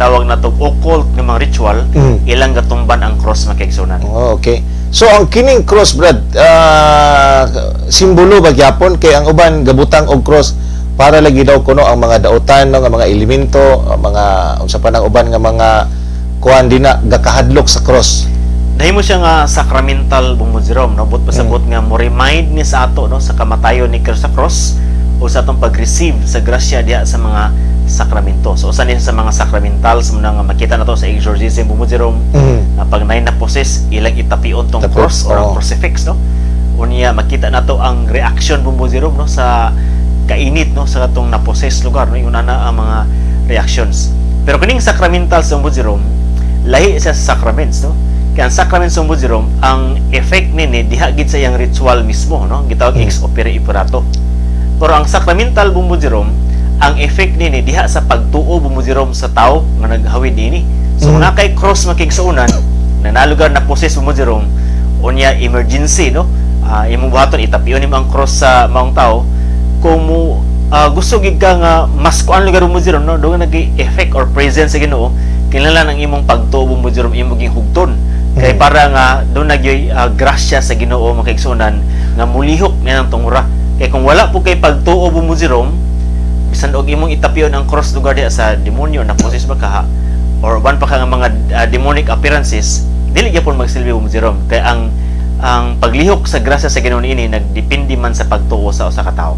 gitawag na to occult nga mga ritual, ilang gatumban ang cross makaigsunan. Oh, okay. So ang kining cross, Brad, simbolo ba gyapon kay ang uban gabutang og cross para lagi daw kuno ang mga dautan no, nga mga elemento, mga unsa pa nang uban nga mga kuan dina gakahadlok sa cross. Dahil mo siya nga sacramental bumuzirom, no? But pasabot nga mo remind ni sa ato no sa kamatayon ni Cristo sa cross o sa atong pag-receive sa grasya diha sa mga sakramento. So usa ni sa mga sacramental sa mga makita nato sa exorcism bumuzirom, pag nay na possess ilang itapion tong cross or ang crucifix, no? Unya makita nato ang reaction bumuzirom no sa kainit no sa atong na-possess lugar, no? Yung ana ang mga reactions. Pero kining sacramental sa bumuzirom lahi sa sacraments, no? Kaya ang sacrament sa bumuzirom, ang effect nini diha gid sa iyang ritual mismo, no? Gitawag ex opere operato. Pero ang sacramental bumuzirom, ang effect nini diha sa pagtuo bumuzirom sa tao nga naghawid ini. So na kay cross makigsuunan, nanalugar na possess bumuzirom, unya emergency, no? Imong buhaton itapion nimo ang cross sa maong tao kung mo gusto gid ka nga mas kuan lugar bumuzirom, no? Doon nag-effect or presence sa Ginoo, kinahanglan ang imong pagtuo bumuzirom imong hugton. Kay para nga doon nagyoy grasya sa Ginoo makaigsunan nga mulihok niya ng tungura. Kay kung wala po kay pagtuo bumuzirom, bisan og imong itapion ang cross lugar diha sa demonyo na possess ba ka or ban pa ka nga mga demonic appearances, dili gyapon magsilbi bumuzirom. Kay ang paglihok sa grasya sa Ginoo ini nagdepende man sa pagtuo sa usa ka tawo.